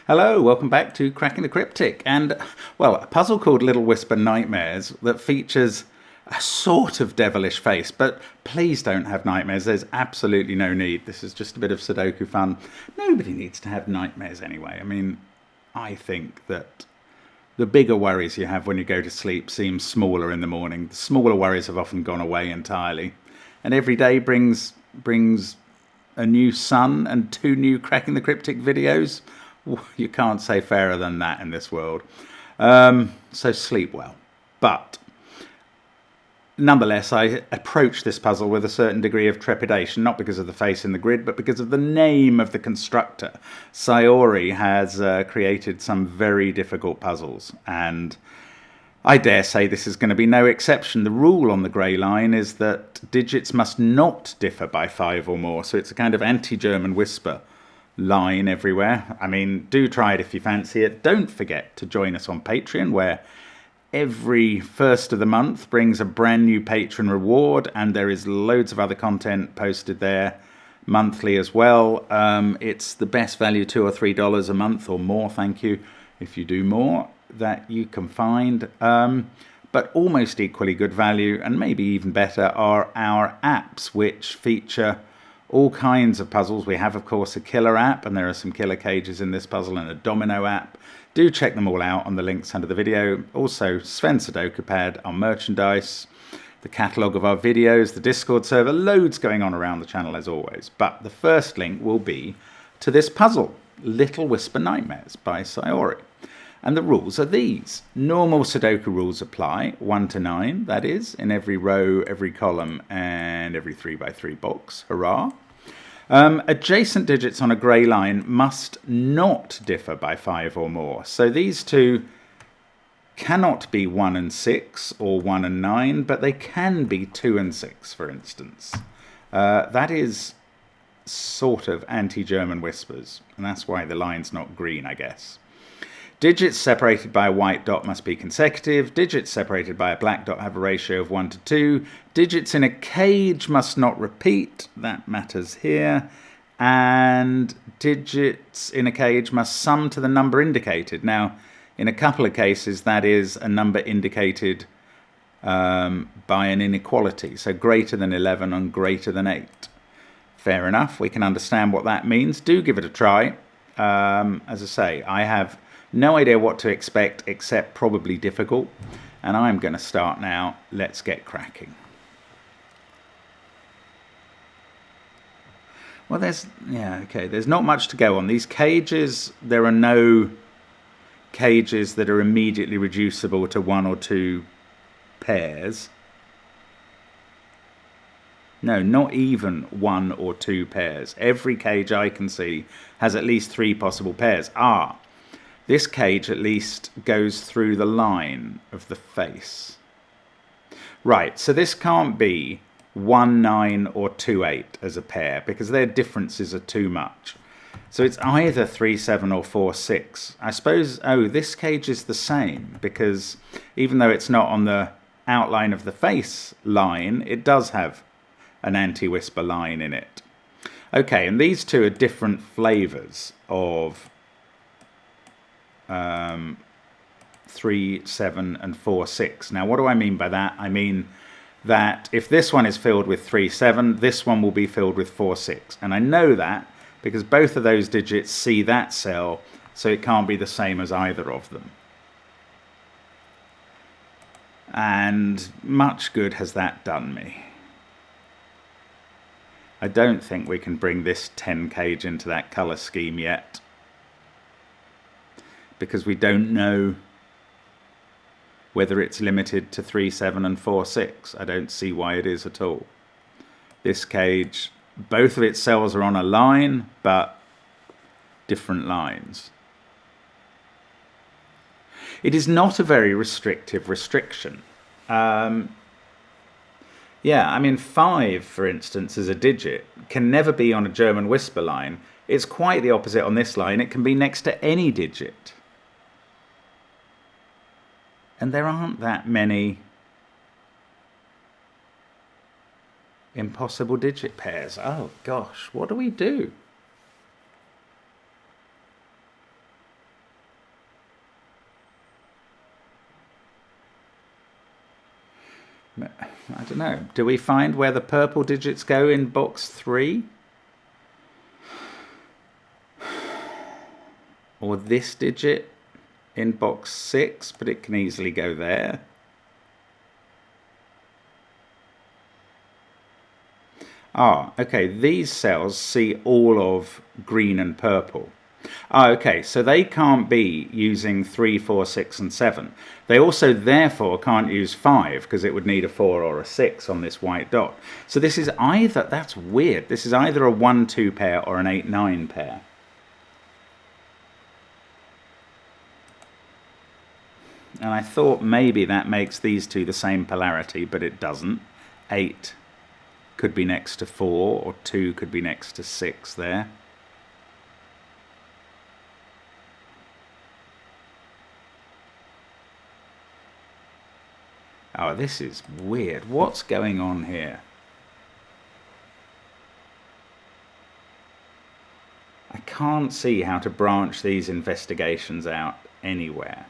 Hello, welcome back to Cracking the Cryptic, and, well, a puzzle called Little Whisper Nightmares that features a sort of devilish face, but please don't have nightmares. There's absolutely no need. This is just a bit of Sudoku fun. Nobody needs to have nightmares anyway. I mean, I think that the bigger worries you have when you go to sleep seem smaller in the morning. The smaller worries have often gone away entirely. And every day brings a new sun and 2 new Cracking the Cryptic videos. You can't say fairer than that in this world. So sleep well. But nonetheless, I approach this puzzle with a certain degree of trepidation, not because of the face in the grid, but because of the name of the constructor. Sayori has created some very difficult puzzles, and I dare say this is going to be no exception. The rule on the grey line is that digits must not differ by 5 or more, so it's a kind of anti-German whisper line everywhere. I mean, do try it if you fancy it. Don't forget to join us on Patreon, where every first of the month brings a brand new patron reward, and there is loads of other content posted there monthly as well. It's the best value, $2 or $3 a month or more, thank you, if you do more, that you can find. But almost equally good value, and maybe even better, are our apps, which feature all kinds of puzzles. We have, of course, a killer app, and there are some killer cages in this puzzle, and a domino app. Do check them all out on the links under the video. Also, Sven SUDOKU PAD, our merchandise, the catalogue of our videos, the Discord server, loads going on around the channel as always. But the first link will be to this puzzle, Little Whisper Nightmares by Sayori. And the rules are these. Normal Sudoku rules apply, 1 to 9, that is, in every row, every column, and every 3x3 box. Hurrah! Adjacent digits on a grey line must not differ by 5 or more. So these two cannot be 1 and 6 or 1 and 9, but they can be 2 and 6, for instance. That is sort of anti-German whispers, and that's why the line's not green, I guess. Digits separated by a white dot must be consecutive. Digits separated by a black dot have a ratio of 1 to 2. Digits in a cage must not repeat. That matters here. And digits in a cage must sum to the number indicated. Now, in a couple of cases, that is a number indicated by an inequality. So greater than 11 and greater than 8. Fair enough. We can understand what that means. Do give it a try. As I say, I have no idea what to expect, except probably difficult. And I'm going to start now. Let's get cracking. Well, there's not much to go on. These cages, there are no cages that are immediately reducible to 1 or 2 pairs. No, not even 1 or 2 pairs. Every cage I can see has at least 3 possible pairs. This cage at least goes through the line of the face. Right, so this can't be 1, 9 or 2, 8 as a pair, because their differences are too much. So it's either 3, 7 or 4, 6. I suppose, this cage is the same, because even though it's not on the outline of the face line, it does have an anti-whisper line in it. Okay, and these two are different flavours of 3, 7 and 4, 6. Now, what do I mean by that? I mean that if this one is filled with 3, 7, this one will be filled with 4, 6. And I know that because both of those digits see that cell, so it can't be the same as either of them. And much good has that done me. I don't think we can bring this 10 cage into that colour scheme yet, because we don't know whether it's limited to 3, 7 and 4, 6. I don't see why it is at all. This cage, both of its cells are on a line, but different lines. It is not a very restrictive restriction. Yeah, I mean 5, for instance, as a digit, can never be on a German whisper line. It's quite the opposite on this line. It can be next to any digit. And there aren't that many impossible digit pairs. Oh gosh, what do we do? I don't know. Do we find where the purple digits go in box 3? Or this digit in box 6, but it can easily go there. Ah, okay, these cells see all of green and purple. Ah, okay, so they can't be using 3, 4, 6 and 7. They also therefore can't use 5 because it would need a 4 or a 6 on this white dot. So this is either, that's weird, this is either a 1-2 pair or an 8-9 pair. And I thought maybe that makes these two the same polarity, but it doesn't. 8 could be next to 4, or 2 could be next to 6 there. Oh, this is weird. What's going on here? I can't see how to branch these investigations out anywhere.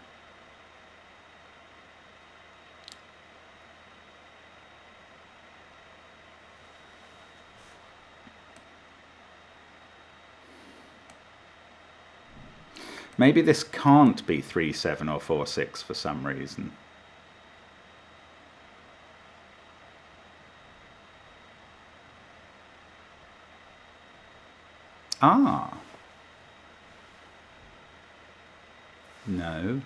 Maybe this can't be 3, 7 or 4, 6 for some reason. Ah. No.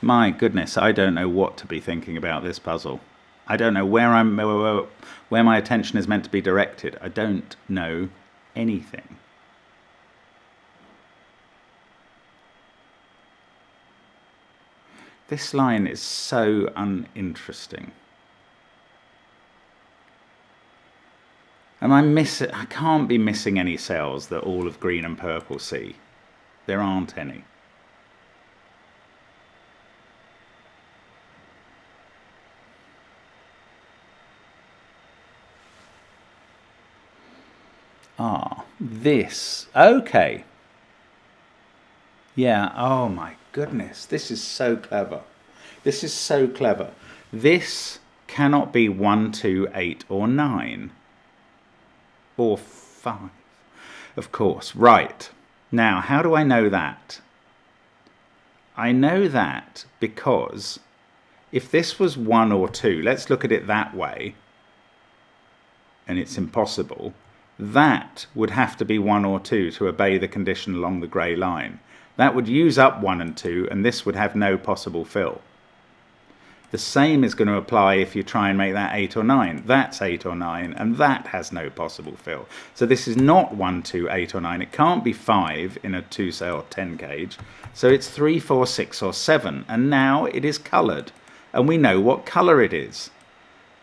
My goodness, I don't know what to be thinking about this puzzle. I don't know where my attention is meant to be directed. I don't know anything. This line is so uninteresting. And I can't be missing any cells that all of green and purple see. There aren't any. Ah, this. Okay. Yeah, oh my goodness. This is so clever. This is so clever. This cannot be 1, 2, 8 or 9. Or 5. Of course. Right. Now, how do I know that? I know that because if this was 1 or 2, let's look at it that way, and it's impossible, that would have to be 1 or 2 to obey the condition along the grey line. That would use up 1 and 2, and this would have no possible fill. The same is going to apply if you try and make that 8 or 9. That's 8 or 9, and that has no possible fill. So this is not 1, 2, 8 or 9. It can't be 5 in a 2-cell 10 gauge. So it's 3, 4, 6 or 7, and now it is coloured. And we know what colour it is,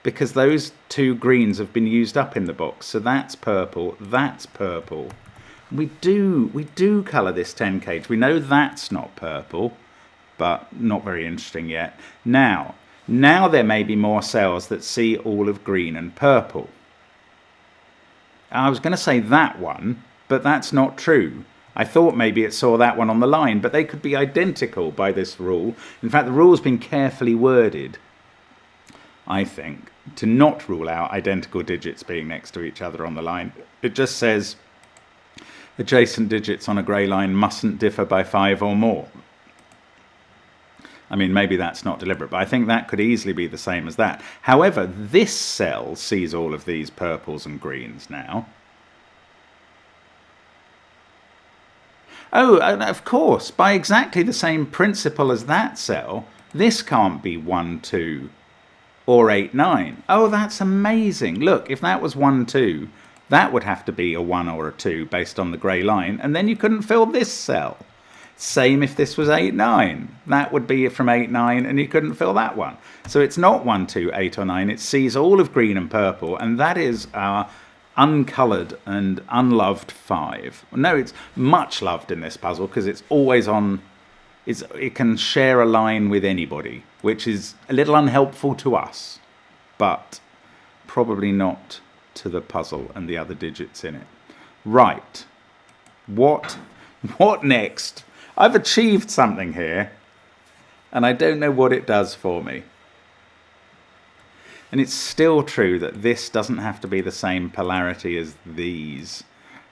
because those 2 greens have been used up in the box. So that's purple, that's purple. We do colour this 10 gauge. We know that's not purple, but not very interesting yet. Now there may be more cells that see all of green and purple. I was going to say that one, but that's not true. I thought maybe it saw that one on the line, but they could be identical by this rule. In fact, the rule's been carefully worded, I think, to not rule out identical digits being next to each other on the line. It just says adjacent digits on a grey line mustn't differ by 5 or more. I mean, maybe that's not deliberate, but I think that could easily be the same as that. However, this cell sees all of these purples and greens now. Oh, of course, by exactly the same principle as that cell, this can't be 1, 2 or 8, 9. Oh, that's amazing. Look, if that was 1, 2, that would have to be a 1 or a 2 based on the grey line, and then you couldn't fill this cell. Same if this was 8, 9. That would be from 8, 9, and you couldn't fill that one. So it's not 1, 2, 8 or 9. It sees all of green and purple, and that is our uncoloured and unloved 5. No, it's much loved in this puzzle because it's always on. It can share a line with anybody, which is a little unhelpful to us, but probably not to the puzzle and the other digits in it. Right. What next? I've achieved something here, and I don't know what it does for me. And it's still true that this doesn't have to be the same polarity as these,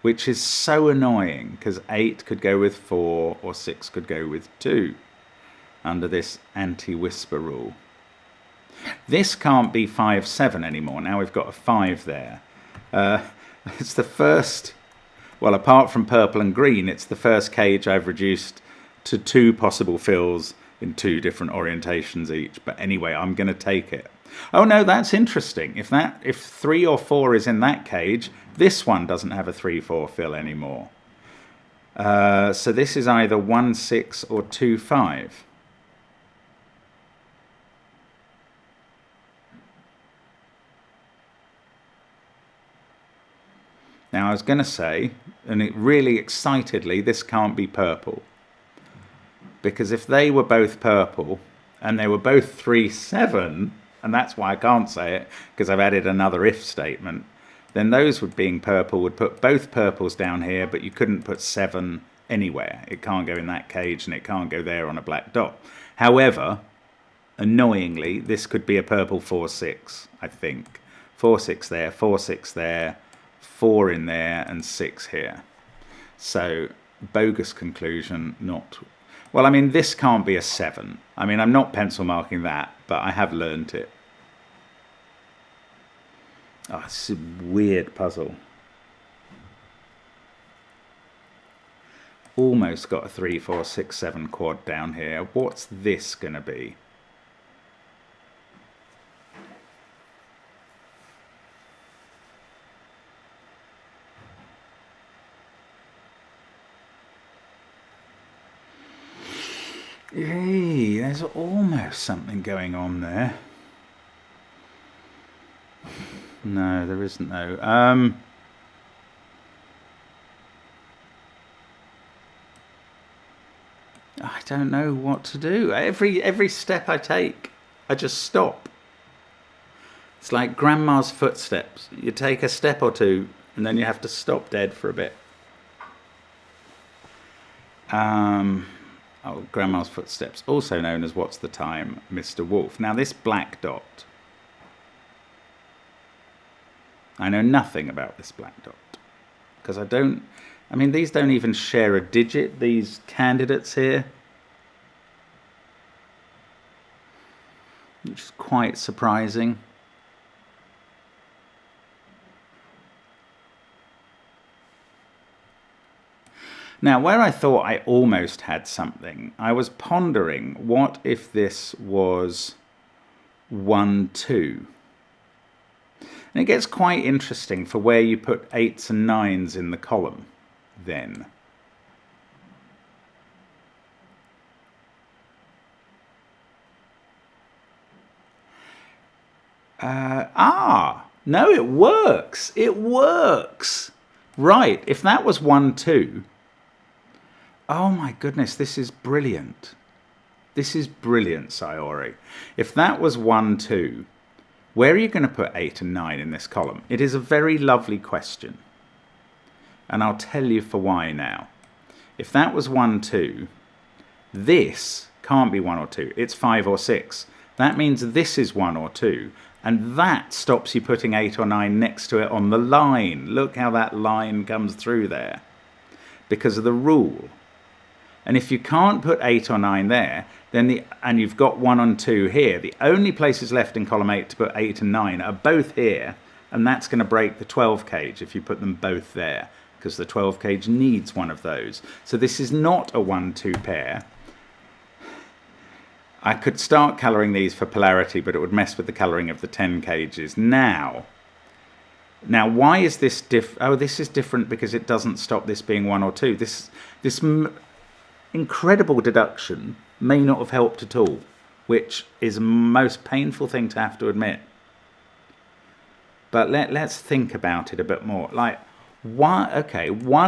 which is so annoying, because 8 could go with 4 or 6 could go with 2 under this anti-whisper rule. This can't be 5, 7 anymore. Now we've got a 5 there. It's the first, well, apart from purple and green, it's the first cage I've reduced to 2 possible fills in 2 different orientations each. But anyway, I'm going to take it. Oh no, that's interesting. If 3 or 4 is in that cage, this one doesn't have a 3-4 fill anymore. So this is either 1, 6 or 2, 5. Now I was going to say, and it really excitedly, this can't be purple. Because if they were both purple, and they were both 3, 7, and that's why I can't say it, because I've added another if statement, then those being purple would put both purples down here, but you couldn't put 7 anywhere. It can't go in that cage, and it can't go there on a black dot. However, annoyingly, this could be a purple 4, 6, I think. 4, 6 there, 4, 6 there, 4 in there, and 6 here. So, bogus conclusion, not... Well, I mean, this can't be a 7. I mean, I'm not pencil marking that, but I have learnt it. Oh, it's a weird puzzle. Almost got a 3, 4, 6, 7 quad down here. What's this going to be? Yay, there's almost something going on there. No, there isn't though. I don't know what to do. Every step I take, I just stop. It's like grandma's footsteps. You take a step or two, and then you have to stop dead for a bit. Oh, grandma's footsteps, also known as What's the Time, Mr. Wolf. Now this black dot, I know nothing about this black dot, because I mean, these don't even share a digit, these candidates here, which is quite surprising. Now, where I thought I almost had something, I was pondering, what if this was 1, 2? And it gets quite interesting for where you put 8s and 9s in the column then. No, it works. It works. Right, if that was 1, 2... Oh my goodness, this is brilliant. This is brilliant, Sayori. If that was 1, 2, where are you going to put 8 and 9 in this column? It is a very lovely question. And I'll tell you for why now. If that was 1, 2, this can't be 1 or 2. It's 5 or 6. That means this is 1 or 2. And that stops you putting 8 or 9 next to it on the line. Look how that line comes through there. Because of the rule. And if you can't put 8 or 9 there, then and you've got 1 and 2 here, the only places left in column 8 to put 8 and 9 are both here, and that's going to break the 12 cage if you put them both there, because the 12 cage needs one of those. So this is not a 1-2 pair. I could start colouring these for polarity, but it would mess with the colouring of the 10 cages. Now, why is this this is different because it doesn't stop this being 1 or 2. This incredible deduction may not have helped at all, which is a most painful thing to have to admit. But let's think about it a bit more. Like, one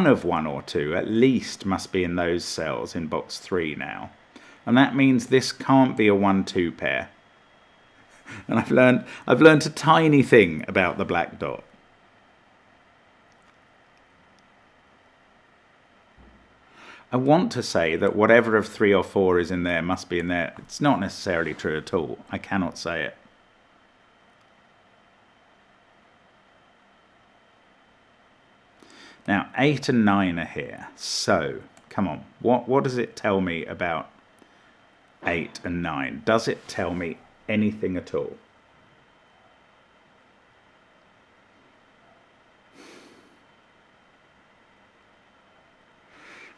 of 1 or 2 at least must be in those cells in box 3 now. And that means this can't be a 1-2 pair. And I've learned a tiny thing about the black dot. I want to say that whatever of 3 or 4 is in there must be in there. It's not necessarily true at all. I cannot say it. Now, 8 and 9 are here. So, come on. What does it tell me about 8 and 9? Does it tell me anything at all?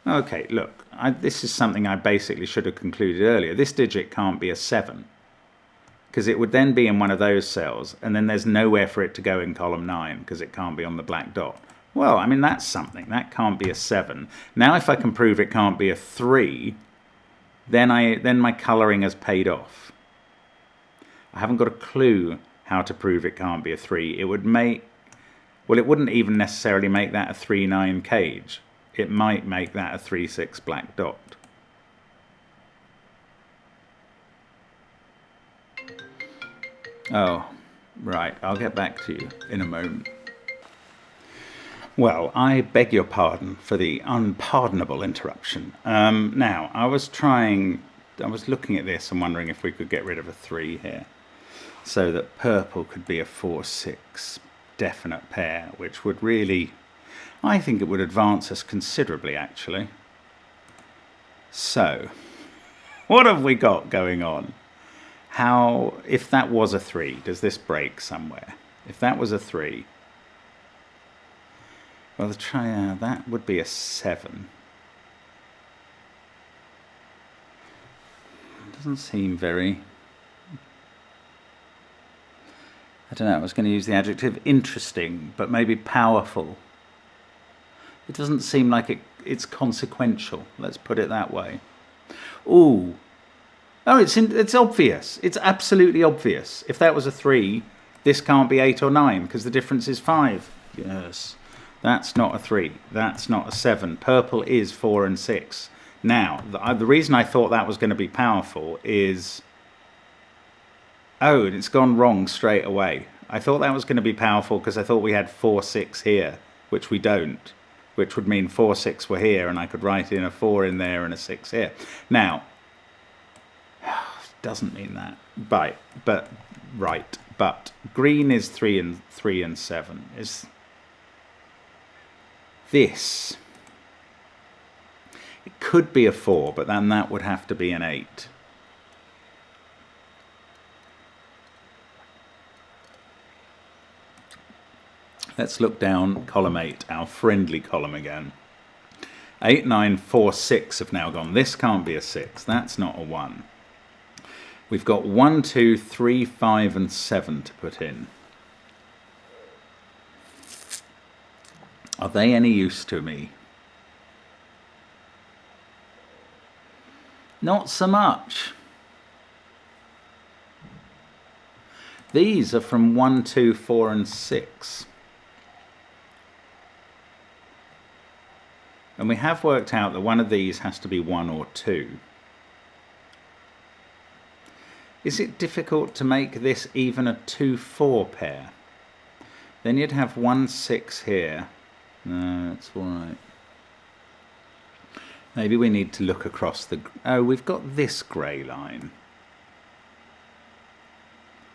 Okay, look, this is something I basically should have concluded earlier. This digit can't be a 7, because it would then be in one of those cells, and then there's nowhere for it to go in column 9, because it can't be on the black dot. Well, I mean, that's something. That can't be a 7. Now, if I can prove it can't be a 3, then my colouring has paid off. I haven't got a clue how to prove it can't be a 3. It would make... Well, it wouldn't even necessarily make that a 3-9 cage. It might make that a 3-6 black dot. Oh, right. I'll get back to you in a moment. Well, I beg your pardon for the unpardonable interruption. Now, I was looking at this and wondering if we could get rid of a 3 here, so that purple could be a 4-6 definite pair, which would really... I think it would advance us considerably, actually. So, what have we got going on? How, if that was a 3, does this break somewhere? If that was a 3, well, that would be a 7. It doesn't seem very... I don't know, I was going to use the adjective interesting, but maybe powerful. It doesn't seem like it's consequential. Let's put it that way. Ooh. Oh, it's obvious. It's absolutely obvious. If that was a 3, this can't be 8 or 9 because the difference is 5. Yes. That's not a 3. That's not a 7. Purple is 4 and 6. Now, the reason I thought that was going to be powerful is... Oh, it's gone wrong straight away. I thought that was going to be powerful because I thought we had 4-6 here, which we don't. Which would mean 4-6 were here, and I could write in a 4 in there and a 6 here. Now, doesn't mean that. But green is 3 and 7. Is this? It could be a 4, but then that would have to be an 8. Let's look down column 8, our friendly column again. 8, 9, 4, 6 have now gone. This can't be a 6. That's not a 1. We've got 1, 2, 3, 5, and 7 to put in. Are they any use to me? Not so much. These are from 1, 2, 4, and 6. And we have worked out that one of these has to be 1 or 2. Is it difficult to make this even a 2-4 pair? Then you'd have 1, 6 here. No, that's all right. Maybe we need to look across the... Oh, we've got this grey line.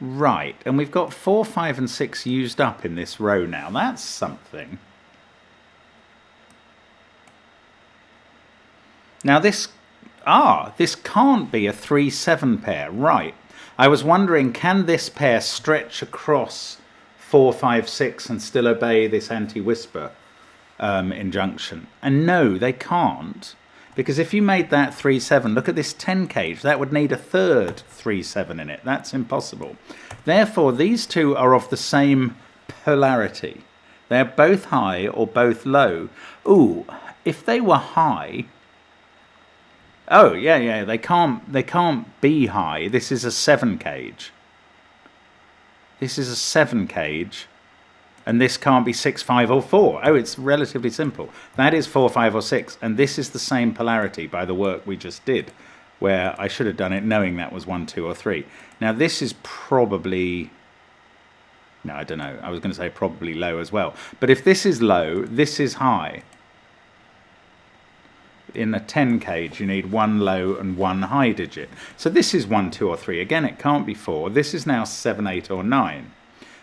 Right, and we've got 4, 5, and 6 used up in this row now. That's something. Now this can't be a 3-7 pair, right? I was wondering, can this pair stretch across 4, 5, 6 and still obey this anti-whisper injunction? And no, they can't, because if you made that 3-7, look at this 10 cage, that would need a third 3-7 in it. That's impossible. Therefore, these two are of the same polarity. They're both high or both low. Ooh, if they were high... Oh, yeah, they can't be high. This is a 7 cage. This is a 7 cage, and this can't be 6, 5, or 4. Oh, it's relatively simple. That is 4, 5, or 6, and this is the same polarity by the work we just did, where I should have done it knowing that was 1, 2, or 3. Now, this is probably... No, I don't know. I was going to say probably low as well. But if this is low, this is high. in a 10 cage, you need 1 low and 1 high digit. So this is 1, 2 or 3. Again, it can't be 4. This is now 7, 8 or 9.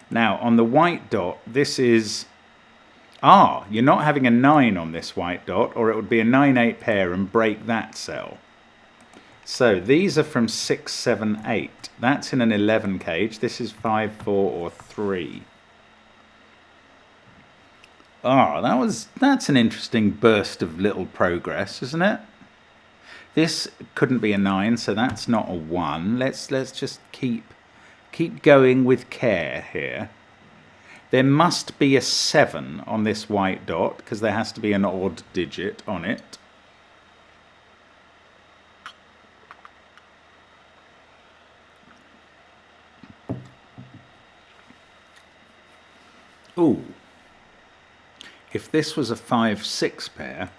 Now, on the white dot, this is... you're not having a 9 on this white dot, or it would be a 9, 8 pair and break that cell. So these are from 6, 7, 8. That's in an 11 cage. This is 5, 4 or 3. That's an interesting burst of little progress, isn't it? This couldn't be a 9, so that's not a 1. Let's just keep going with care here. There must be a 7 on this white dot, because there has to be an odd digit on it. Ooh. If this was a 5, 6 pair,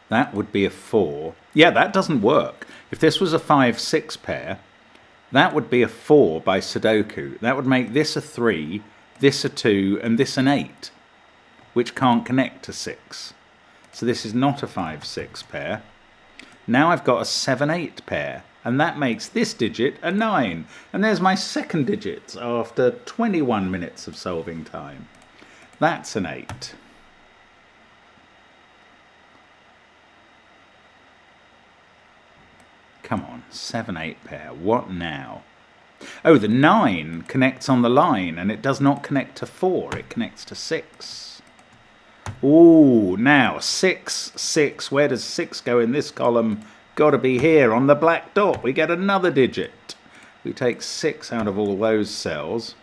that would be a 4. Yeah, that doesn't work. If this was a 5, 6 pair, that would be a 4 by Sudoku. That would make this a 3, this a 2, and this an 8, which can't connect to 6. So this is not a 5, 6 pair. Now I've got a 7, 8 pair, and that makes this digit a 9. And there's my second digit after 21 minutes of solving time. That's an 8. Come on, 7, 8 pair. What now? Oh, the 9 connects on the line, and it does not connect to 4. It connects to 6. Ooh, now 6, 6. Where does 6 go in this column? Got to be here on the black dot. We get another digit. We take 6 out of all those cells.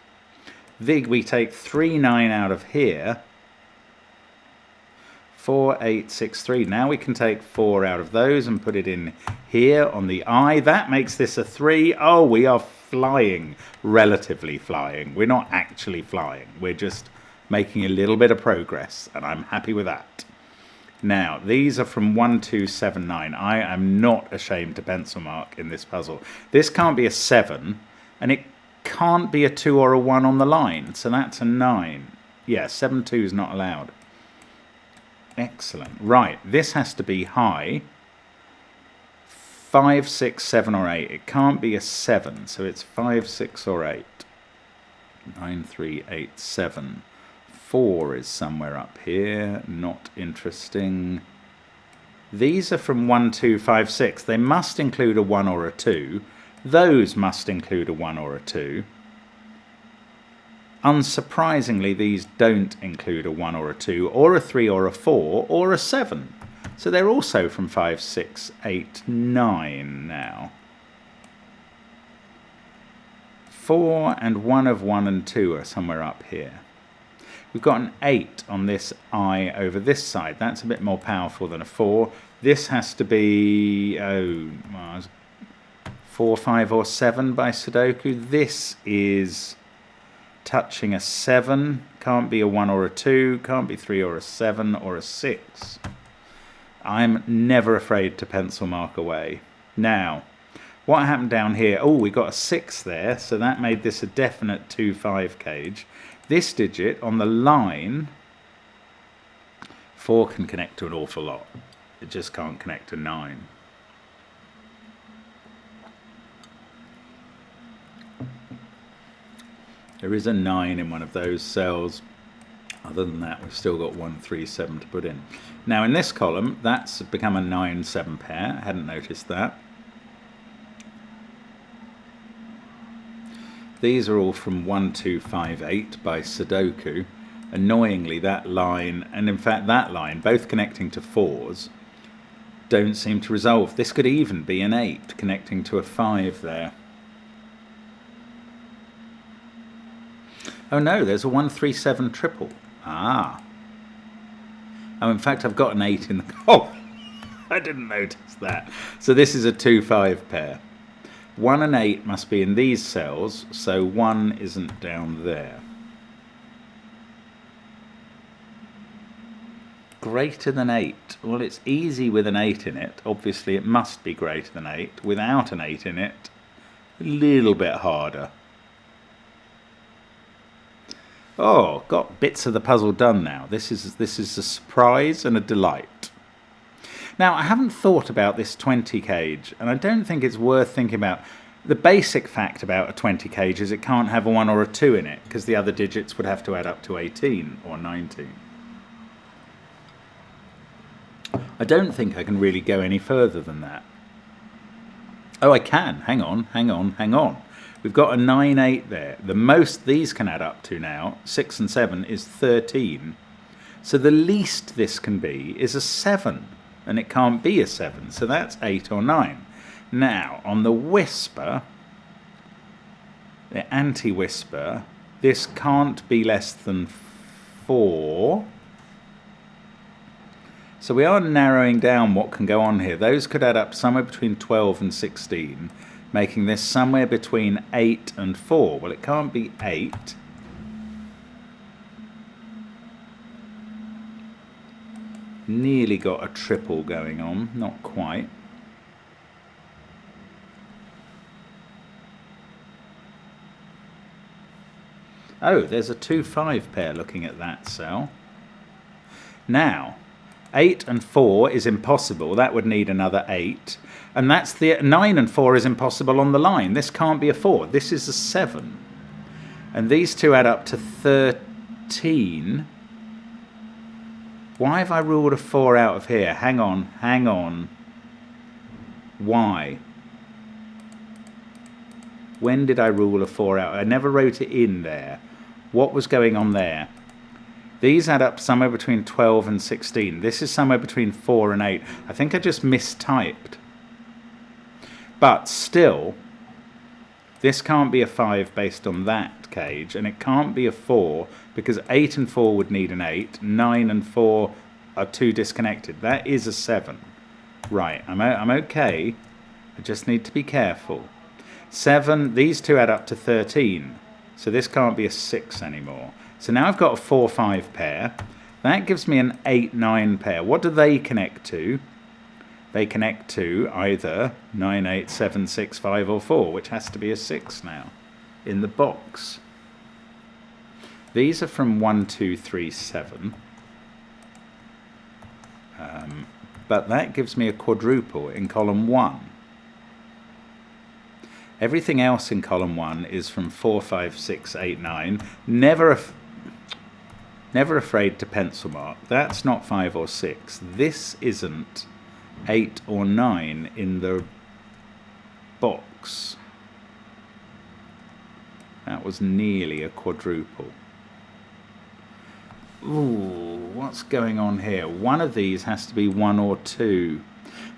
We take 3, 9 out of here. 4, 8, 6, 3. Now we can take 4 out of those and put it in here on the I. That makes this a 3. Oh, we are flying. Relatively flying. We're not actually flying. We're just making a little bit of progress, and I'm happy with that. Now, these are from 1, 2, 7, 9. I am not ashamed to pencil mark in this puzzle. This can't be a 7, and it can't be a 2 or a 1 on the line, so that's a 9. Yeah, 7, 2 is not allowed. Excellent. Right, this has to be high. 5, 6, 7 or 8. It can't be a 7, so it's 5, 6 or 8. 9, 3, 8, 7. 4 is somewhere up here. Not interesting. These are from 1, 2, 5, 6. They must include a 1 or a 2. Those must include a 1 or a 2. Unsurprisingly, these don't include a 1 or a 2, or a 3 or a 4, or a 7. So they're also from 5, 6, 8, 9 now. 4 and 1 of 1 and 2 are somewhere up here. We've got an 8 on this I over this side. That's a bit more powerful than a 4. This has to be 4, 5 or 7 by Sudoku. This is touching a 7. Can't be a 1 or a 2. Can't be 3 or a 7 or a 6. I'm never afraid to pencil mark away. Now, what happened down here? Oh, we got a 6 there, so that made this a definite 2, 5 cage. This digit on the line, 4 can connect to an awful lot. It just can't connect to 9. There is a 9 in one of those cells. Other than that, we've still got 1, 3, 7 to put in. Now in this column, that's become a 9, 7 pair. I hadn't noticed that. These are all from 1, 2, 5, 8 by Sudoku. Annoyingly, that line, and in fact that line, both connecting to 4s, don't seem to resolve. This could even be an 8 connecting to a 5 there. Oh no, there's a 1, 3, 7 triple. Ah. Oh, in fact, I've got an 8 in the... Oh, I didn't notice that. So this is a 2, 5 pair. 1 and 8 must be in these cells, so 1 isn't down there. Greater than 8. Well, it's easy with an 8 in it. Obviously, it must be greater than 8. Without an 8 in it, a little bit harder. Oh, got bits of the puzzle done now. This is a surprise and a delight. Now, I haven't thought about this 20 cage, and I don't think it's worth thinking about. The basic fact about a 20 cage is it can't have a 1 or a 2 in it, because the other digits would have to add up to 18 or 19. I don't think I can really go any further than that. Oh, I can. Hang on. We've got a 9, 8 there. The most these can add up to now, 6 and 7, is 13. So the least this can be is a 7, and it can't be a 7, so that's 8 or 9. Now, on the whisper, the anti-whisper, this can't be less than 4. So we are narrowing down what can go on here. Those could add up somewhere between 12 and 16, making this somewhere between 8 and 4. Well, it can't be 8. Nearly got a triple going on, not quite. Oh, there's a 2-5 pair looking at that cell. Now, 8 and 4 is impossible. That would need another 8. And that's the 9 and 4 is impossible on the line. This can't be a 4. This is a 7. And these two add up to 13. Why have I ruled a 4 out of here? Hang on. Why? When did I rule a 4 out? I never wrote it in there. What was going on there? These add up somewhere between 12 and 16. This is somewhere between 4 and 8. I think I just mistyped. But still, this can't be a 5 based on that cage, and it can't be a 4 because 8 and 4 would need an 8. 9 and 4 are 2 disconnected. That is a 7. Right, I'm okay. I just need to be careful. 7, these two add up to 13. So this can't be a 6 anymore. So now I've got a 4-5 pair. That gives me an 8-9 pair. What do they connect to? They connect to either 9, 8, 7, 6, 5 or 4, which has to be a 6 now in the box. These are from 1, 2, 3, 7. But that gives me a quadruple in column 1. Everything else in column 1 is from 4, 5, 6, 8, 9. Never afraid to pencil mark. That's not 5 or 6. This isn't 8 or 9 in the box. That was nearly a quadruple. Ooh, what's going on here? One of these has to be 1 or 2.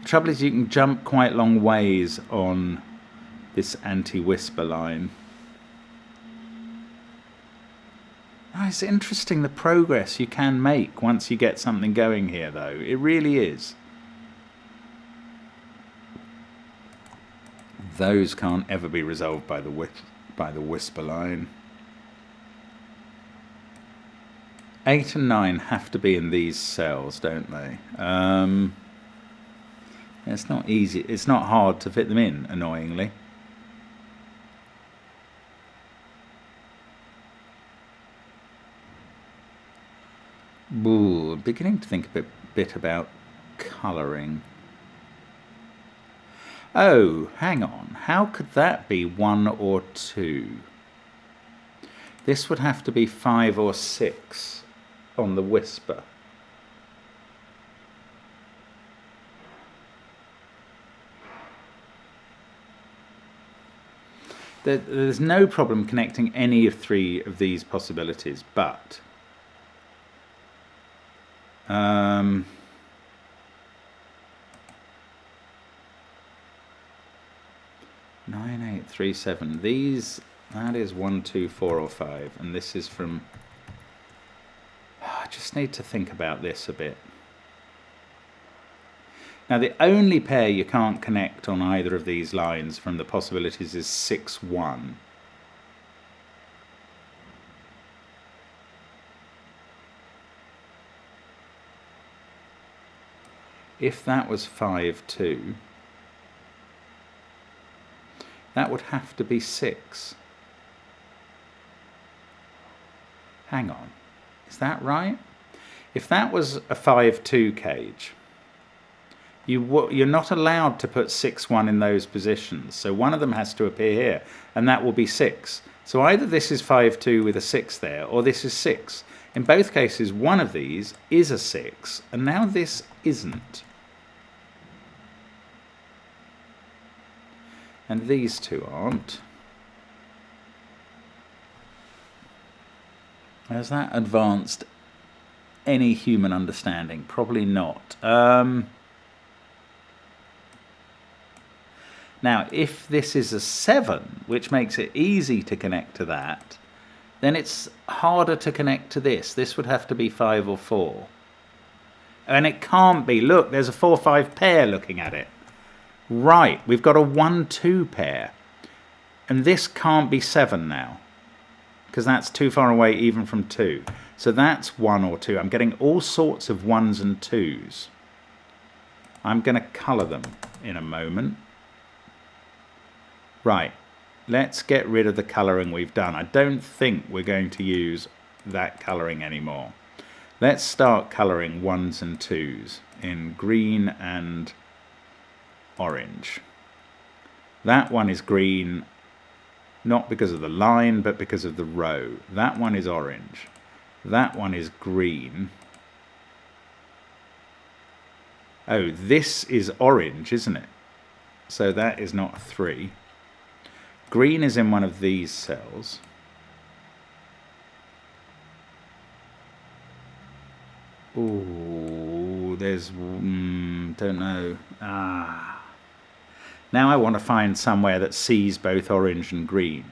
The trouble is you can jump quite long ways on this anti-whisper line. Oh, it's interesting the progress you can make once you get something going here, though. It really is. Those can't ever be resolved by the whisper line. 8 and 9 have to be in these cells, don't they? It's not easy. It's not hard to fit them in, annoyingly. Ooh, beginning to think a bit about colouring. Oh, hang on. How could that be 1 or 2? This would have to be 5 or 6 on the whisper. There's no problem connecting any of 3 of these possibilities, but 9, 8, 3, 7. These, that is 1, 2, 4 or 5, and this is from. I just need to think about this a bit. Now the only pair you can't connect on either of these lines from the possibilities is 6, 1. If that was 5, 2, that would have to be 6. Hang on, is that right? If that was a 5, 2 cage, You're not allowed to put 6, 1 in those positions. So one of them has to appear here, and that will be 6. So either this is 5, 2 with a 6 there, or this is 6. In both cases, one of these is a 6, and now this isn't. And these two aren't. Has that advanced any human understanding? Probably not. Now, if this is a 7, which makes it easy to connect to that, then it's harder to connect to this. This would have to be 5 or 4. And it can't be. Look, there's a 4, 5 pair looking at it. Right, we've got a 1, 2 pair. And this can't be 7 now, because that's too far away even from 2. So that's 1 or 2. I'm getting all sorts of 1s and 2s. I'm going to colour them in a moment. Right, let's get rid of the colouring we've done. I don't think we're going to use that colouring anymore. Let's start colouring 1s and 2s in green and orange. That one is green, not because of the line, but because of the row. That one is orange. That one is green. Oh, this is orange, isn't it? So that is not 3. Green is in one of these cells. Ooh, there's, don't know. Now I want to find somewhere that sees both orange and green.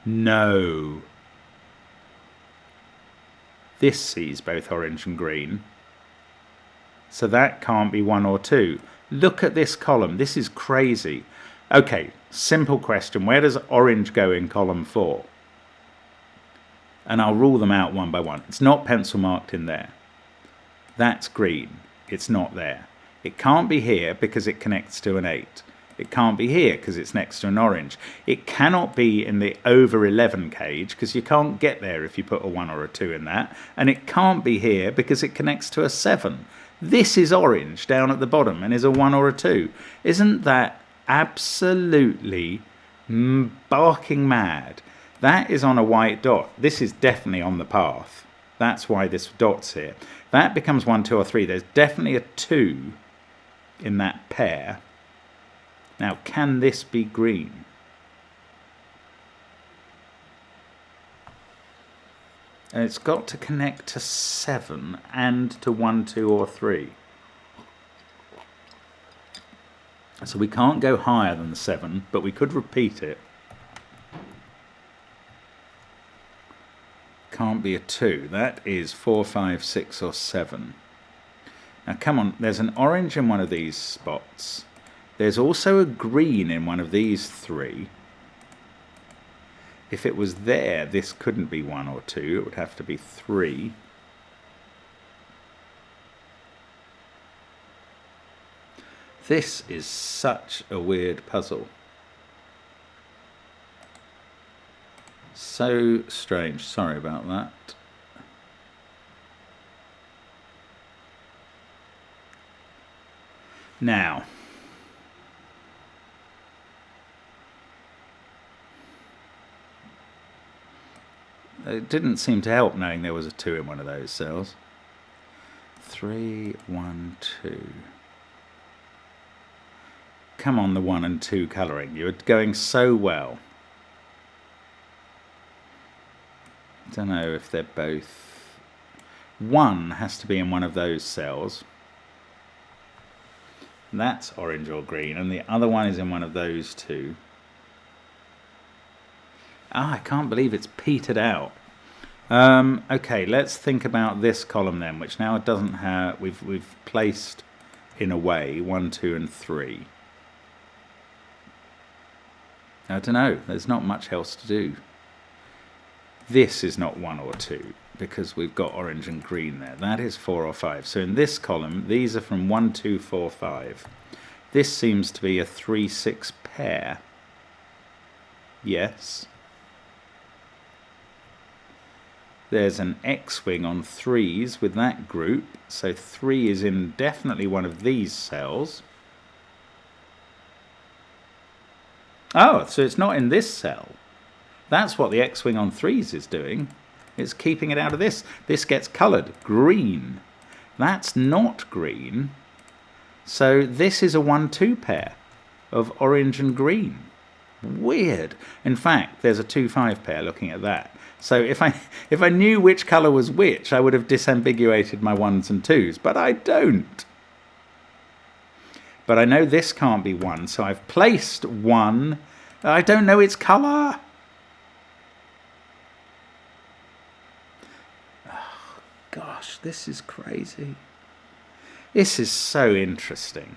No. This sees both orange and green. So that can't be 1 or 2. Look at this column. This is crazy. Okay, simple question. Where does orange go in column 4? And I'll rule them out one by one. It's not pencil marked in there. That's green. It's not there. It can't be here because it connects to an 8. It can't be here because it's next to an orange. It cannot be in the over 11 cage because you can't get there if you put a 1 or a 2 in that. And it can't be here because it connects to a 7. This is orange down at the bottom and is a 1 or a 2. Isn't that absolutely barking mad? That is on a white dot. This is definitely on the path. That's why this dot's here. That becomes 1, 2 or 3. There's definitely a 2 in that pair. Now, can this be green? And it's got to connect to 7 and to 1, 2 or 3. So we can't go higher than the 7, but we could repeat it. Can't be a 2. That is 4, 5, 6 or 7. Now come on, there's an orange in one of these spots. There's also a green in one of these 3. If it was there, this couldn't be 1 or 2. It would have to be 3. This is such a weird puzzle. So strange. Sorry about that. Now, it didn't seem to help knowing there was a 2 in one of those cells. 3, 1, 2. Come on, the 1 and 2 colouring. You're going so well. I don't know if they're both. 1 has to be in one of those cells. That's orange or green, and the other one is in one of those 2. I can't believe it's petered out. Okay, let's think about this column then, which now it doesn't have. We've placed in a way 1, 2, and 3. I don't know. There's not much else to do. This is not 1 or 2 because we've got orange and green there. That is 4 or 5. So in this column, these are from 1, 2, 4, 5. This seems to be a 3, 6 pair. Yes. There's an X-wing on 3s with that group, so 3 is in definitely one of these cells. Oh, so it's not in this cell. That's what the X-wing on 3s is doing. It's keeping it out of this. This gets coloured green. That's not green. So this is a 1-2 pair of orange and green. Weird. In fact, there's a 2-5 pair looking at that. So if I knew which colour was which, I would have disambiguated my 1s and 2s, but I don't. But I know this can't be 1, so I've placed 1. I don't know its colour. Oh, gosh, this is crazy. This is so interesting.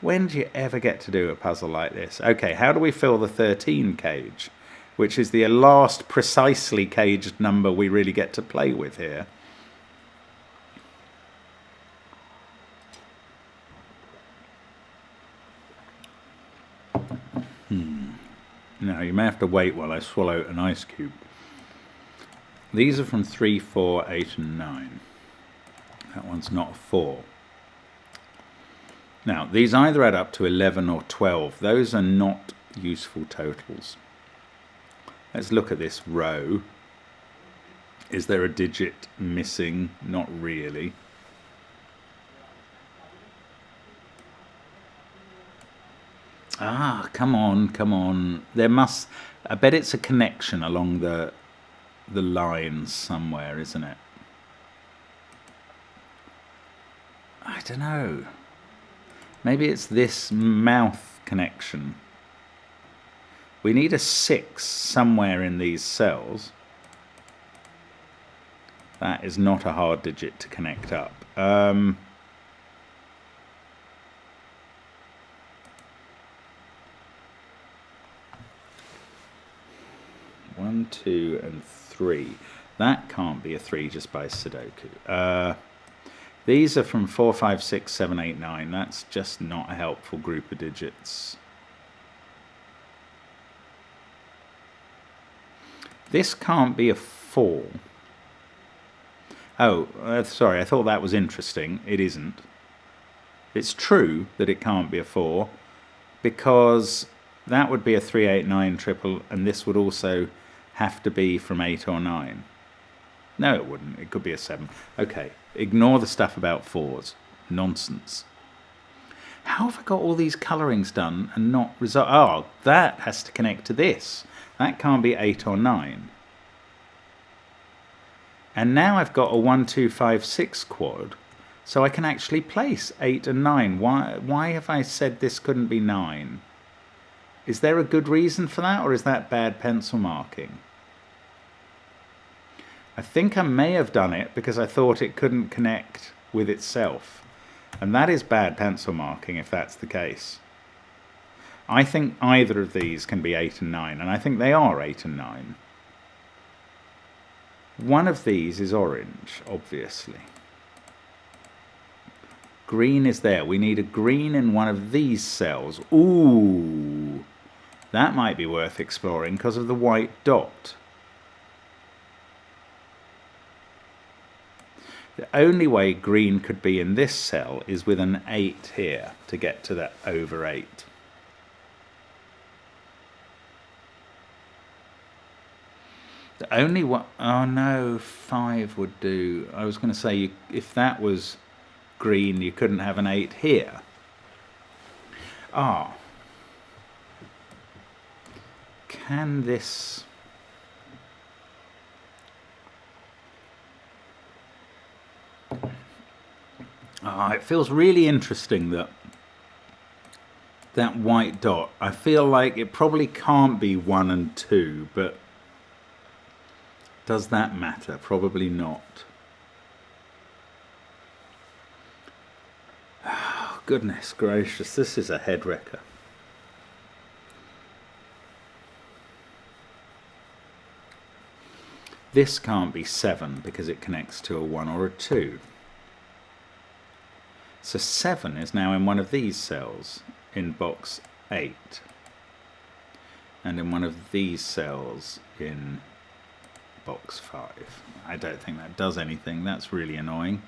When do you ever get to do a puzzle like this? Okay, how do we fill the 13 cage, which is the last precisely caged number we really get to play with here? Now, you may have to wait while I swallow an ice cube. These are from 3, 4, 8 and 9. That one's not a 4. Now, these either add up to 11 or 12. Those are not useful totals. Let's look at this row. Is there a digit missing? Not really. Ah, come on, come on. There must... I bet it's a connection along the lines somewhere, isn't it? I don't know. Maybe it's this mouth connection. We need a 6 somewhere in these cells. That is not a hard digit to connect up. 1, 2 and 3. That can't be a 3 just by Sudoku. These are from 4, 5, 6, 7, 8, 9. That's just not a helpful group of digits. This can't be a 4. Oh, sorry, I thought that was interesting. It isn't. It's true that it can't be a 4 because that would be a 3, 8, 9 triple, and this would also have to be from 8 or 9. No, it wouldn't. It could be a 7. Okay, ignore the stuff about 4s. Nonsense. How have I got all these colourings done and not result? Oh, that has to connect to this. That can't be 8 or 9. And now I've got a 1, 2, 5, 6 quad, so I can actually place 8 and 9. Why have I said this couldn't be 9? Is there a good reason for that, or is that bad pencil marking? I think I may have done it because I thought it couldn't connect with itself. And that is bad pencil marking if that's the case. I think either of these can be 8 and 9, and I think they are 8 and 9. One of these is orange, obviously. Green is there. We need a green in one of these cells. Ooh, that might be worth exploring because of the white dot. The only way green could be in this cell is with an 8 here to get to that over 8. The only one, oh no, 5 would do. I was going to say if that was green, you couldn't have an 8 here. Ah. Can this... Ah, it feels really interesting that white dot. I feel like it probably can't be 1 and 2, but does that matter? Probably not. Oh, goodness gracious, this is a head wrecker. This can't be 7 because it connects to a 1 or a 2. So 7 is now in one of these cells, in box 8. And in one of these cells in box 5. I don't think that does anything. That's really annoying.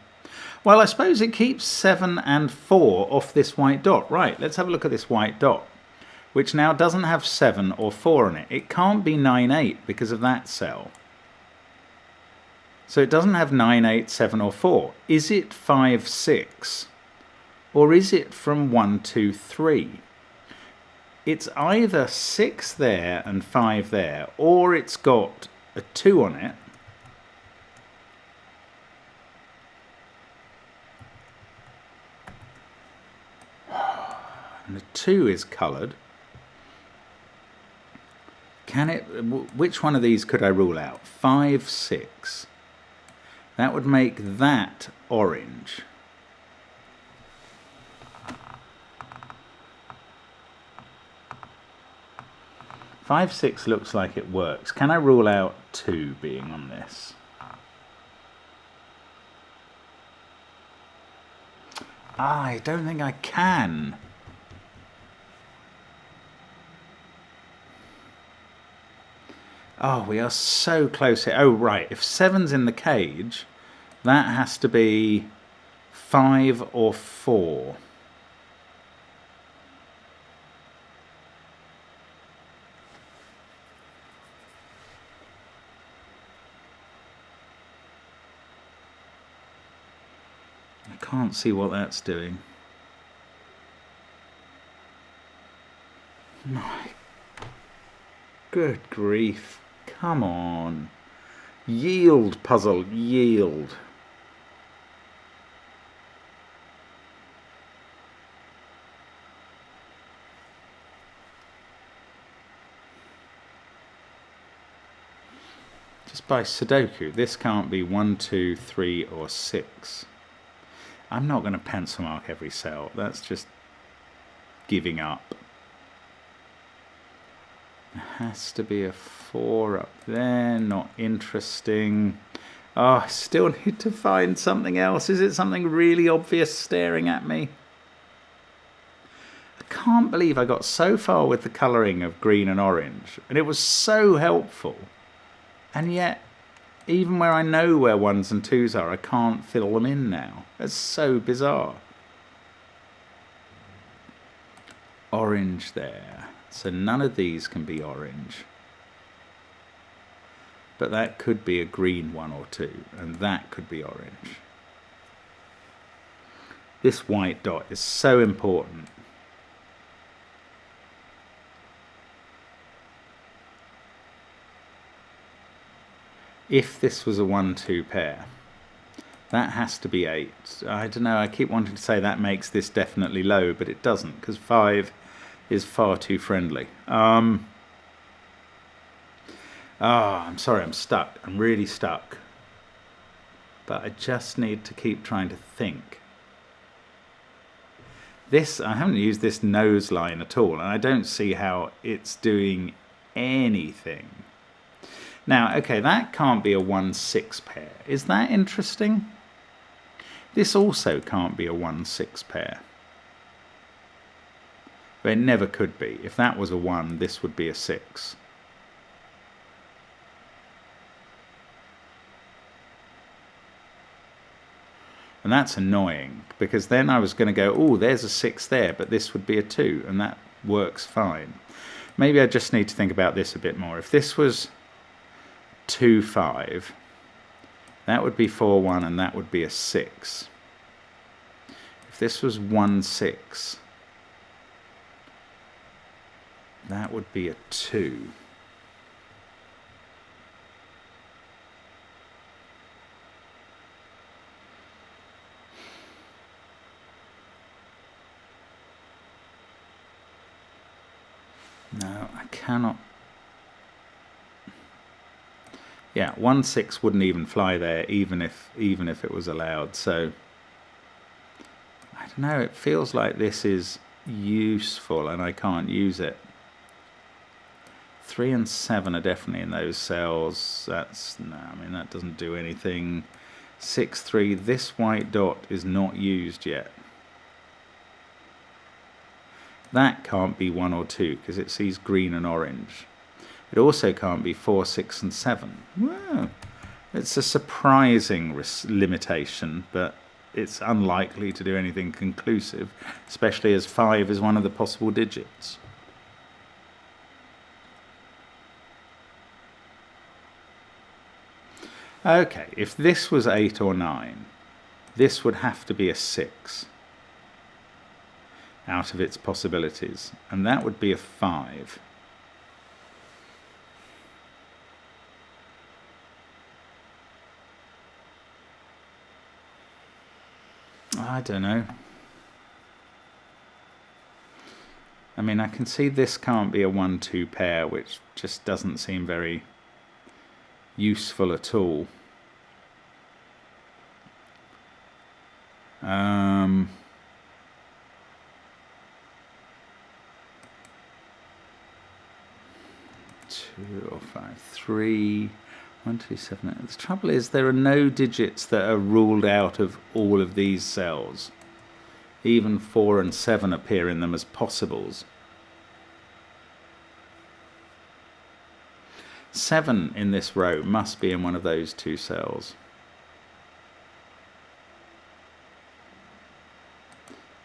Well, I suppose it keeps 7 and 4 off this white dot. Right, let's have a look at this white dot, which now doesn't have 7 or 4 on it. It can't be 9, 8 because of that cell. So it doesn't have 9, 8, 7 or 4. Is it 5, 6? Or is it from 1, 2, 3? It's either 6 there and 5 there, or it's got a 2 on it. And the 2 is coloured. Can it? Which one of these could I rule out? 5, 6. That would make that orange. Five, 6 looks like it works. Can I rule out 2 being on this? I don't think I can. Oh, we are so close here. Oh, right. If 7's in the cage, that has to be 5 or 4. I can't see what that's doing. My good grief. Come on. Yield, puzzle, yield. Just by Sudoku, this can't be 1, 2, 3 or 6. I'm not going to pencil mark every cell. That's just giving up. There has to be a 4 up there. Not interesting. Oh, I still need to find something else. Is it something really obvious staring at me? I can't believe I got so far with the colouring of green and orange. And it was so helpful. And yet, even where I know where 1s and 2s are, I can't fill them in now. That's so bizarre. Orange there. So none of these can be orange. But that could be a green 1 or 2, and that could be orange. This white dot is so important. If this was a 1, 2 pair, that has to be 8. I don't know, I keep wanting to say that makes this definitely low, but it doesn't, because 5 is far too friendly. I'm sorry, I'm stuck. I'm really stuck. But I just need to keep trying to think. This, I haven't used this nose line at all, and I don't see how it's doing anything. Now, okay, that can't be a 1, 6 pair. Is that interesting? This also can't be a 1, 6 pair. But it never could be. If that was a 1, this would be a 6. And that's annoying, because then I was going to go, oh, there's a 6 there, but this would be a 2, and that works fine. Maybe I just need to think about this a bit more. If this was 2, 5, that would be 4, 1, and that would be a 6. If this was 1, 6, that would be a 2. No, I cannot. Yeah, 1, 6 wouldn't even fly there, even if it was allowed. So I don't know. It feels like this is useful, and I can't use it. 3 and 7 are definitely in those cells. That's no. I mean, that doesn't do anything. 6, 3. This white dot is not used yet. That can't be 1 or 2 because it sees green and orange. It also can't be 4, 6 and 7. Well, it's a surprising limitation, but it's unlikely to do anything conclusive, especially as 5 is one of the possible digits. Okay, if this was 8 or 9, this would have to be a 6 out of its possibilities, and that would be a 5. I don't know. I mean, I can see this can't be a 1-2 pair, which just doesn't seem very useful at all. Two or 5, 3, 1, 2, 7, 8. The trouble is there are no digits that are ruled out of all of these cells. Even 4 and 7 appear in them as possibles. 7 in this row must be in one of those 2 cells.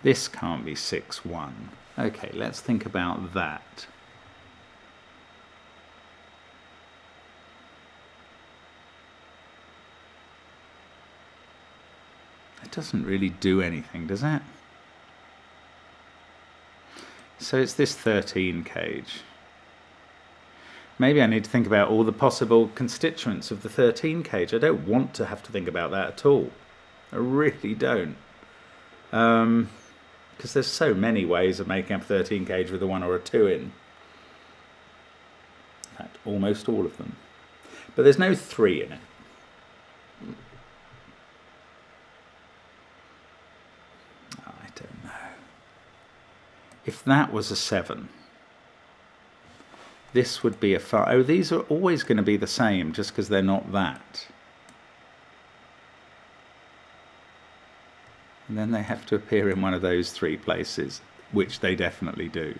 This can't be 6, 1. Okay, let's think about that. It doesn't really do anything, does it? So it's this 13 cage. Maybe I need to think about all the possible constituents of the 13 cage. I don't want to have to think about that at all. I really don't. Because there's so many ways of making up a 13 cage with a 1 or a 2 in. In fact, almost all of them. But there's no 3 in it. I don't know. If that was a 7, this would be a 5. Oh, these are always going to be the same just because they're not that. And then they have to appear in one of those 3 places, which they definitely do.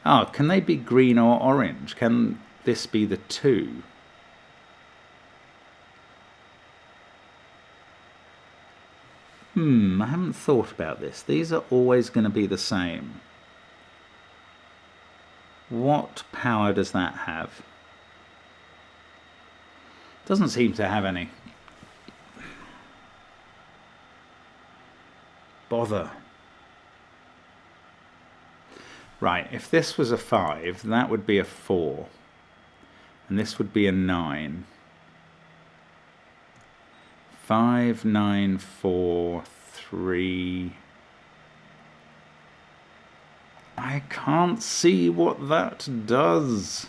Ah, can they be green or orange? Can this be the 2? I haven't thought about this. These are always going to be the same. What power does that have? Doesn't seem to have any. Bother. Right, if this was a 5, that would be a 4. And this would be a 9. 5, 9, 4, 3. I can't see what that does.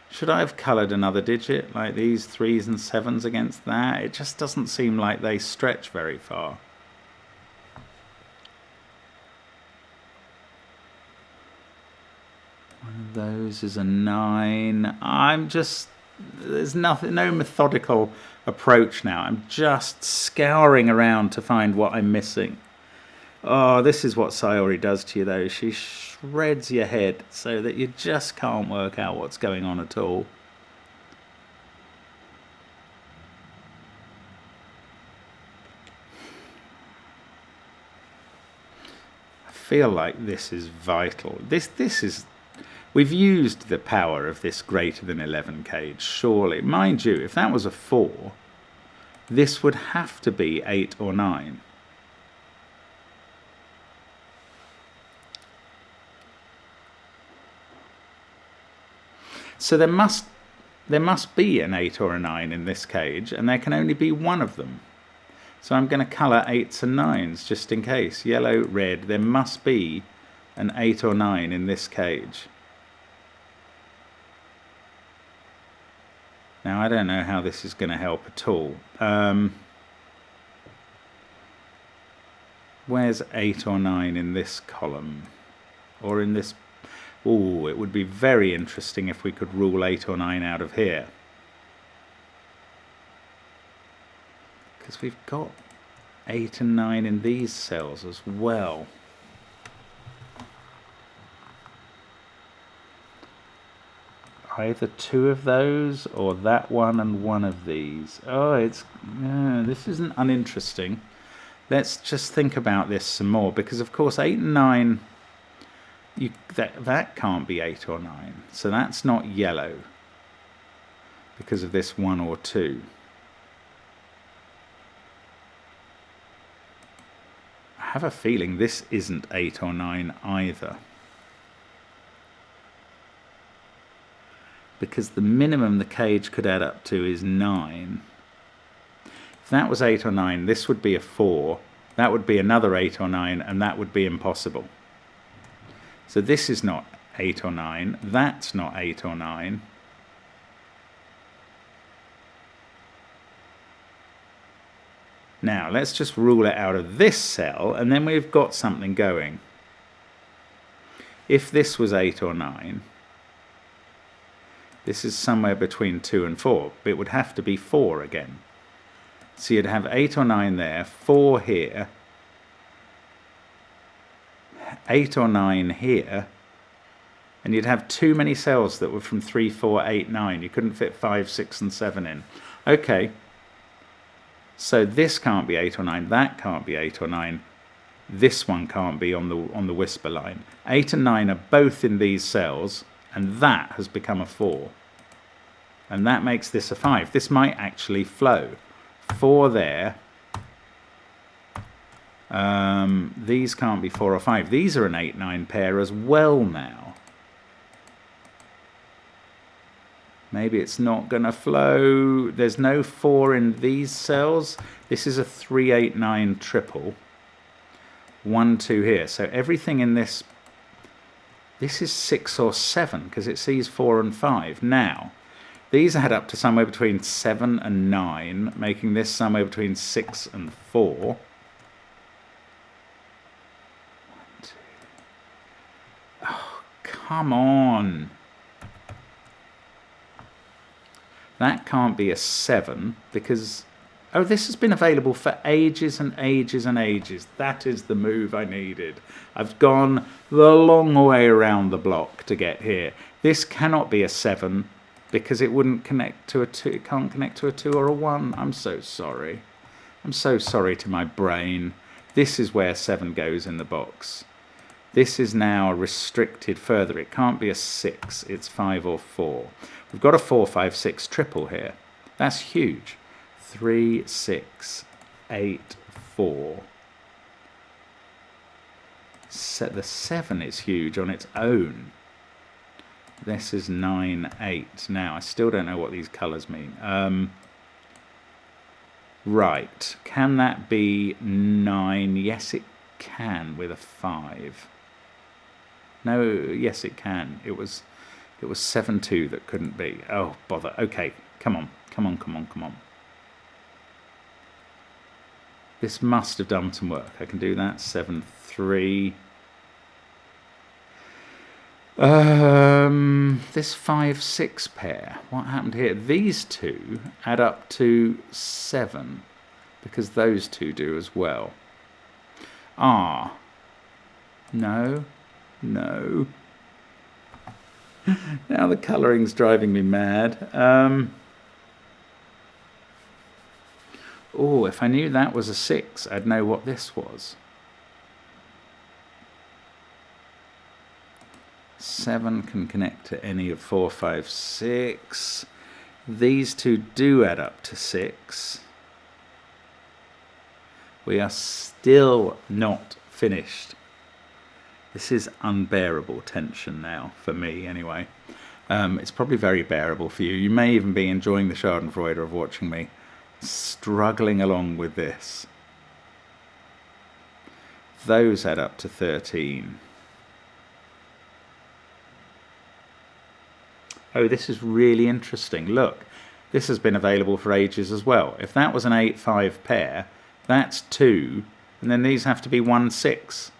Should I have coloured another digit, like these 3s and 7s against that? It just doesn't seem like they stretch very far. One of those is a 9. There's nothing, no methodical approach now. I'm just scouring around to find what I'm missing. Oh, this is what Sayori does to you, though. She shreds your head so that you just can't work out what's going on at all. I feel like this is vital. This is... We've used the power of this greater than 11 cage, surely. Mind you, if that was a 4, this would have to be 8 or 9. So there must be an 8 or a 9 in this cage, and there can only be one of them. So I'm going to colour 8s and 9s just in case. Yellow, red. There must be an 8 or 9 in this cage. Now, I don't know how this is going to help at all. Where's 8 or 9 in this column? Or in this... Ooh, it would be very interesting if we could rule 8 or 9 out of here. Because we've got 8 and 9 in these cells as well. either two of those or that one and one of these. Oh, this isn't uninteresting. Let's just think about this some more, because of course 8 and 9, that can't be 8 or 9, so that's not yellow because of this 1 or 2. I have a feeling this isn't 8 or 9 either, because the minimum the cage could add up to is 9. If that was 8 or 9, this would be a 4, that would be another 8 or 9, and that would be impossible. So this is not 8 or 9, that's not 8 or 9. Now let's just rule it out of this cell, and then we've got something going. If this was 8 or 9, this is somewhere between 2 and 4. It would have to be 4 again. So you'd have 8 or 9 there, 4 here, 8 or 9 here, and you'd have too many cells that were from 3, 4, 8, 9. You couldn't fit 5, 6 and 7 in. Okay, so this can't be 8 or 9, that can't be 8 or 9, this one can't be on the whisper line. 8 and 9 are both in these cells, and that has become a 4. And that makes this a 5. This might actually flow. 4 there. These can't be 4 or 5. These are an 8-9 pair as well now. Maybe it's not going to flow. There's no 4 in these cells. This is a 3-8-9 triple. 1, 2 here. So everything in this is 6 or 7 because it sees 4 and 5. Now, these add up to somewhere between 7 and 9, making this somewhere between 6 and 4. 1, 2. Oh, come on. That can't be a 7 because, oh, this has been available for ages and ages and ages. That is the move I needed. I've gone the long way around the block to get here. This cannot be a 7 because it wouldn't connect to a 2. It can't connect to a 2 or a 1. I'm so sorry. I'm so sorry to my brain. This is where 7 goes in the box. This is now restricted further. It can't be a 6. It's 5 or 4. We've got a 4, 5, 6 triple here. That's huge. 3, 6, 8, 4. The 7 is huge on its own. This is 9, 8. Now, I still don't know what these colours mean. Right. Can that be 9? Yes, it can with a 5. No, yes, it can. It was 7, 2 that couldn't be. Oh, bother. Okay, come on. Come on, come on, come on. This must have done some work. I can do that. 7, 3. This 5, 6 pair. What happened here? These two add up to 7 because those two do as well. Ah. No. No. Now the colouring's driving me mad. Oh, if I knew that was a 6, I'd know what this was. 7 can connect to any of 4, 5, 6. These two do add up to 6. We are still not finished. This is unbearable tension now, for me anyway. It's probably very bearable for you. You may even be enjoying the schadenfreude of watching me struggling along with this. Those add up to 13. Oh, this is really interesting. Look, this has been available for ages as well. If that was an 8-5 pair, that's 2, and then these have to be 1, 6.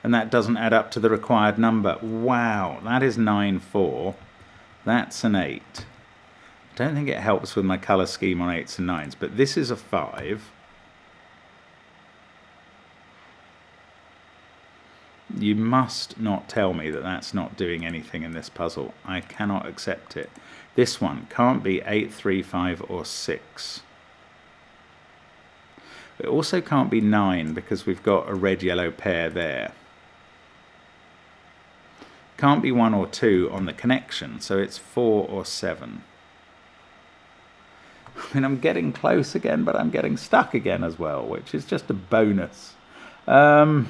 And that doesn't add up to the required number. Wow, that is 9, 4. That's an 8. I don't think it helps with my colour scheme on 8s and 9s, but this is a 5. You must not tell me that that's not doing anything in this puzzle. I cannot accept it. This one can't be 8, 3, 5 or 6. It also can't be 9 because we've got a red-yellow pair there. Can't be 1 or 2 on the connection, so it's 4 or 7. I mean, I'm getting close again, but I'm getting stuck again as well, which is just a bonus. No,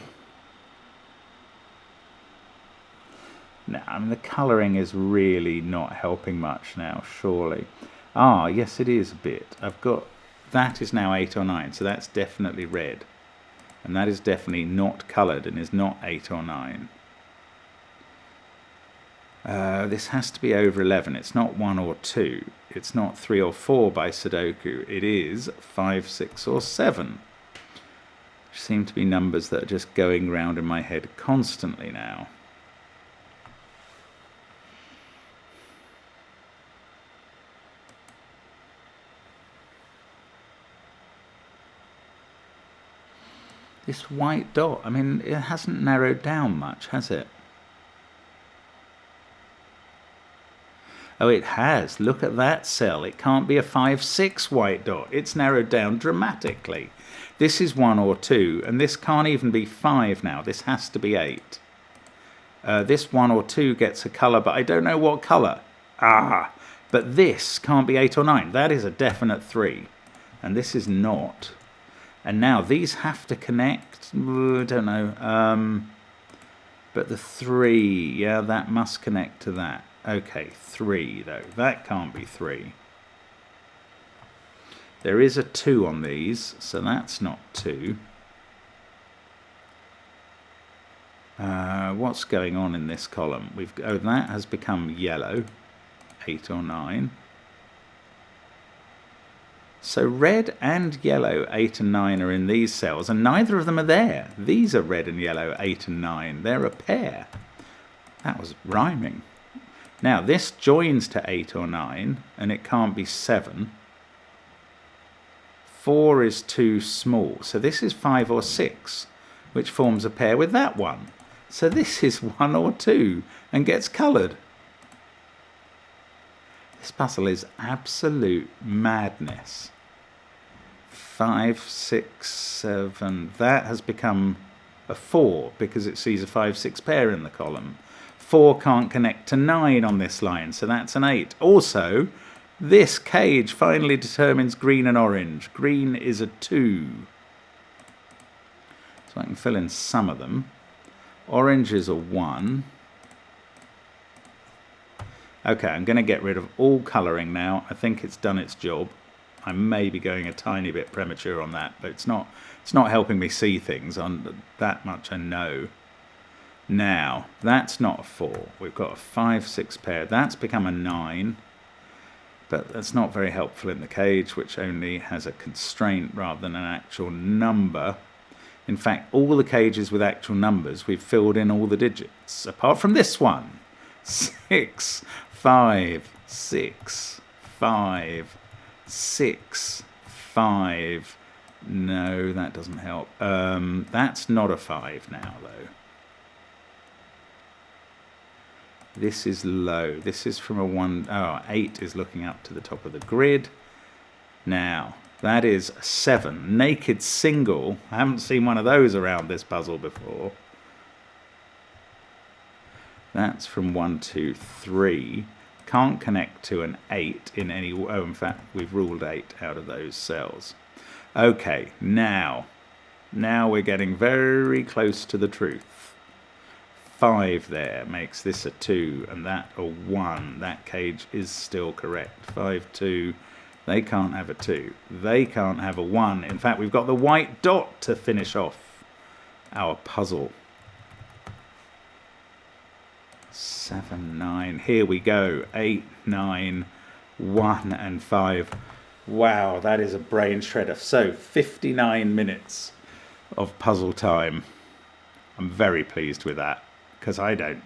I mean, the colouring is really not helping much now, surely. Ah, yes, it is a bit. I've got... That is now 8 or 9, so that's definitely red. And that is definitely not coloured and is not 8 or 9. This has to be over 11. It's not 1 or 2. It's not 3 or 4 by Sudoku. It is 5, 6 or 7. Which seem to be numbers that are just going round in my head constantly now. This white dot, I mean, it hasn't narrowed down much, has it? Oh, it has. Look at that cell. It can't be a 5, 6 white dot. It's narrowed down dramatically. This is 1 or 2, and this can't even be 5 now. This has to be 8. This 1 or 2 gets a colour, but I don't know what colour. Ah, but this can't be 8 or 9. That is a definite 3, and this is not. And now these have to connect. I don't know. But the 3, yeah, that must connect to that. Okay, 3 though. That can't be 3. There is a 2 on these, so that's not 2. What's going on in this column? Oh, that has become yellow. 8 or 9. So red and yellow, 8 and 9, are in these cells, and neither of them are there. These are red and yellow, 8 and 9. They're a pair. That was rhyming. Now, this joins to 8 or 9, and it can't be 7. 4 is too small, so this is 5 or 6, which forms a pair with that one. So this is 1 or 2, and gets coloured. This puzzle is absolute madness. 5, 6, 7. That has become a 4 because it sees a 5, 6 pair in the column. 4 can't connect to 9 on this line, so that's an 8. Also, this cage finally determines green and orange. Green is a 2. So I can fill in some of them. Orange is a 1. Okay, I'm going to get rid of all colouring now. I think it's done its job. I may be going a tiny bit premature on that, but it's not helping me see things. On that much I know. Now, that's not a 4. We've got a 5, 6 pair. That's become a 9. But that's not very helpful in the cage, which only has a constraint rather than an actual number. In fact, all the cages with actual numbers, we've filled in all the digits, apart from this one. 6, 5, 6, 5, 6, 5. No, that doesn't help. That's not a 5 now, though. This is low. This is from a 1. Oh, 8 is looking up to the top of the grid. Now, that is a 7. Naked single. I haven't seen one of those around this puzzle before. That's from 1, 2, 3. Can't connect to an 8 in any... Oh, in fact, we've ruled 8 out of those cells. Okay, now we're getting very close to the truth. 5 there makes this a 2, and that a 1. That cage is still correct. 5, 2. They can't have a 2. They can't have a 1. In fact, we've got the white dot to finish off our puzzle. 7, 9. Here we go. 8, 9, 1 and 5. Wow, that is a brain shredder. So, 59 minutes of puzzle time. I'm very pleased with that, because I don't.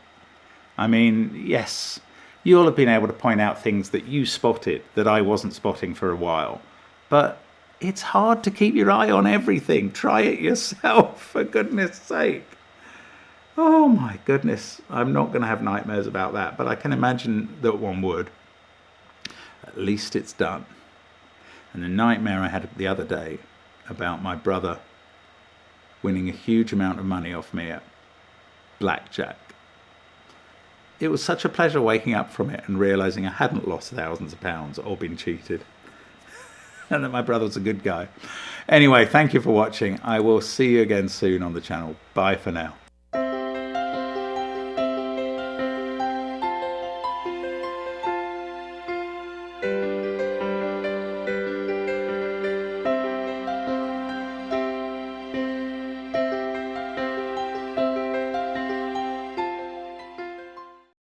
I mean, yes, you'll have been able to point out things that you spotted that I wasn't spotting for a while. But it's hard to keep your eye on everything. Try it yourself, for goodness sake. Oh my goodness, I'm not going to have nightmares about that, but I can imagine that one would. At least it's done. And the nightmare I had the other day about my brother winning a huge amount of money off me at blackjack. It was such a pleasure waking up from it and realising I hadn't lost thousands of pounds or been cheated. And that my brother's a good guy. Anyway, thank you for watching. I will see you again soon on the channel. Bye for now.